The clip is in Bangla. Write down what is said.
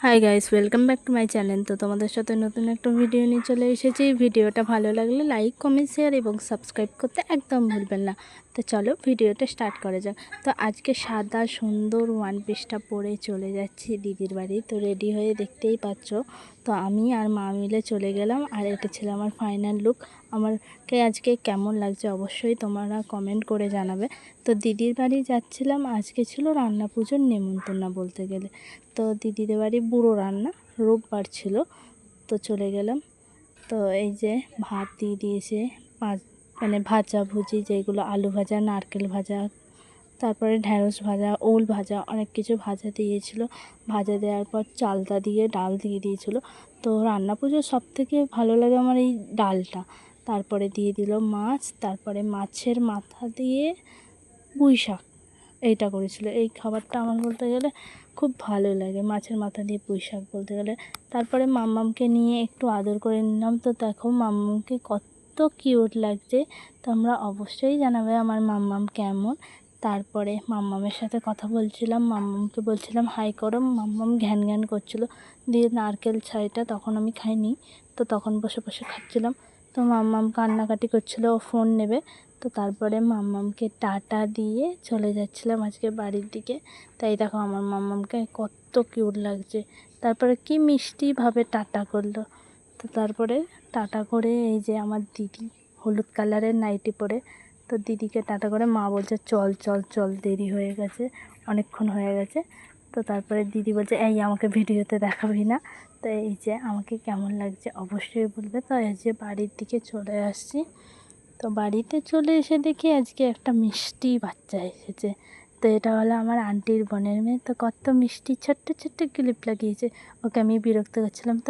Hi guys, welcome back to my channel. তো তোমাদের সাথে নতুন একটা ভিডিও নিয়ে চলে এসেছি। ভিডিওটা ভালো লাগলে লাইক, কমেন্ট, শেয়ার এবং সাবস্ক্রাইব করতে একদম ভুলবেন না। তো চলো ভিডিওটা স্টার্ট করা যাক। তো আজকে সাদা সুন্দর ওয়ান পিসটা পরে চলে যাচ্ছি দিদির বাড়ি। তো রেডি হয়ে দেখতেই পাচ্ছ। তো আমি আর মা মিলে চলে গেলাম, আর এটা ছিল আমার ফাইনাল লুক। আমাকে আজকে কেমন লাগছে অবশ্যই তোমরা কমেন্ট করে জানাবে। তো দিদির বাড়ি যাচ্ছিলাম, আজকে ছিল রান্না পুজোর নেমন্তন্ন বলতে গেলে। তো দিদিদের বাড়ি বুড়ো রান্না, রোববার ছিল। তো চলে গেলাম। তো এই যে ভাত দিয়ে দিয়েছে, ভাজা ভুজি, যেগুলো আলু ভাজা, নারকেল ভাজা, তারপরে ঢ্যাঁড়স ভাজা, ওল ভাজা, অনেক কিছু ভাজা দিয়েছিল। ভাজা দেওয়ার পর চালতা দিয়ে ডাল দিয়ে দিয়েছিল। তো রান্না পুজোর সবথেকে ভালো লাগে আমার এই ডালটা। তারপরে দিয়ে দিল মাছ, তারপরে মাছের মাথা দিয়ে পুঁই শাক, এইটা করেছিল। এই খাবারটা আমার বলতে গেলে খুব ভালো লাগে, মাছের মাথা দিয়ে পুঁই শাক বলতে গেলে। তারপরে মাম্মামকে নিয়ে একটু আদর করে নিলাম। তো দেখো মাম্মামকে কত কিউট লাগছে। তোমরা অবশ্যই জানাবে আমার মাম্মাম কেমন। তারপরে মাম্মামের সাথে কথা বলছিলাম, মাম্মামকে বলছিলাম হাই করো। মাম্মাম ঘ্যান ঘ্যান করছিল। দিয়ে নারকেল ছাইটা তখন আমি খাইনি, তো তখন বসে বসে খাচ্ছিলাম। তো মাম্মাম কান্নাকাটি করছিল, ও ফোন নেবে। তো তারপরে মাম্মামকে টাটা দিয়ে চলে যাচ্ছিলাম আজকে বাড়ির দিকে। তাই দেখো আমার মাম্মামকে কত কিউট লাগছে। তারপরে কি মিষ্টিভাবে টাটা করলো। তো তারপরে টাটা করে এই যে আমার দিদি হলুদ কালারের নাইটি পরে, তো দিদিকে টাটা করে মা বলছে চল চল চল, দেরি হয়ে গেছে, অনেকক্ষণ হয়ে গেছে। তো তারপরে দিদি বলছে এই আমাকে ভিডিওতে দেখাবি না। তো এই যে আমাকে কেমন লাগছে অবশ্যই বলবে। তো এই যে বাড়ির দিকে চলে আসছি। তো বাড়িতে চলে এসে দেখি আজকে একটা মিষ্টি বাচ্চা এসেছে। তো এটা হলো আমার আন্টির বোনের মেয়ে। তো কত মিষ্টি ছোট্ট ছোট্ট ক্লিপ লাগিয়েছে। ওকে আমি বিরক্ত করছিলাম, তো